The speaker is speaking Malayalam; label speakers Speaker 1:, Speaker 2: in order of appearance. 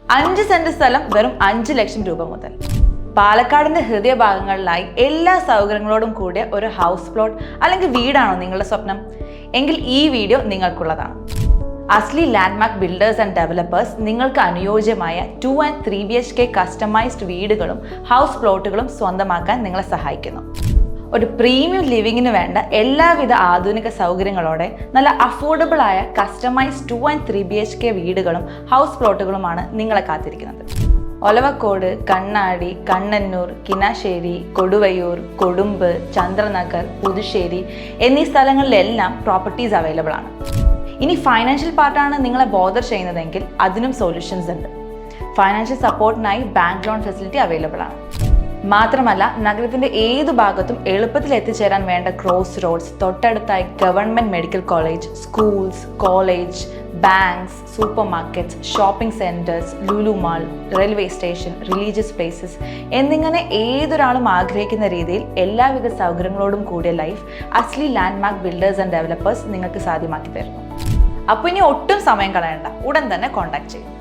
Speaker 1: 5 സെന്റ് സ്ഥലം വെറും 5 ലക്ഷം രൂപ മുതൽ. പാലക്കാടിന്റെ ഹൃദയഭാഗങ്ങളിലായി എല്ലാ സൗകര്യങ്ങളോടും കൂടിയ ഒരു ഹൗസ് പ്ലോട്ട് അല്ലെങ്കിൽ വീടാണോ നിങ്ങളുടെ സ്വപ്നം? എങ്കിൽ ഈ വീഡിയോ നിങ്ങൾക്കുള്ളതാണ്. Asli landmark builders and developers നിങ്ങൾക്ക് അനുയോജ്യമായ 2 and 3 BHK കസ്റ്റമൈസ്ഡ് വീടുകളും ഹൗസ് പ്ലോട്ടുകളും സ്വന്തമാക്കാൻ നിങ്ങളെ സഹായിക്കുന്നു. ഒരു പ്രീമിയം ലിവിങ്ങിന് വേണ്ട എല്ലാവിധ ആധുനിക സൗകര്യങ്ങളോടെ നല്ല അഫോർഡബിൾ ആയ കസ്റ്റമൈസ്ഡ് 2 and 3 BHK വീടുകളും ഹൗസ് പ്ലോട്ടുകളുമാണ് നിങ്ങളെ കാത്തിരിക്കുന്നത്. ഒലവക്കോട്, കണ്ണാടി, കണ്ണന്നൂർ, കിനാശ്ശേരി, കൊടുവയ്യൂർ, കൊടുമ്പ്, ചന്ദ്രനഗർ, പുതുശ്ശേരി എന്നീ സ്ഥലങ്ങളിലെല്ലാം പ്രോപ്പർട്ടീസ് അവൈലബിൾ ആണ്. ഇനി ഫൈനാൻഷ്യൽ പാർട്ടാണ് നിങ്ങളെ ബോദർ ചെയ്യുന്നതെങ്കിൽ അതിനും സൊല്യൂഷൻസ് ഉണ്ട്. ഫൈനാൻഷ്യൽ സപ്പോർട്ടിനായി ബാങ്ക് ലോൺ ഫെസിലിറ്റി അവൈലബിൾ ആണ്. മാത്രമല്ല, നഗരത്തിന്റെ ഏതു ഭാഗത്തും എളുപ്പത്തിൽ എത്തിച്ചേരാൻ വേണ്ട ക്രോസ് റോഡ്സ്, തൊട്ടടുത്തായി government medical college, schools, college, banks, super markets, shopping centres, Lulu mall, railway station, religious places എന്നിങ്ങനെ ഏതൊരാളും ആഗ്രഹിക്കുന്ന രീതിയിൽ എല്ലാവിധ സൗകര്യങ്ങളോടും കൂടിയ life Asli landmark builders and developers നിങ്ങൾക്ക് സാധ്യമാക്കി തരുന്നു. അപ്പോൾ ഇനി ഒട്ടും സമയം കളയണ്ട, ഉടൻ തന്നെ കോൺടാക്ട് ചെയ്യും.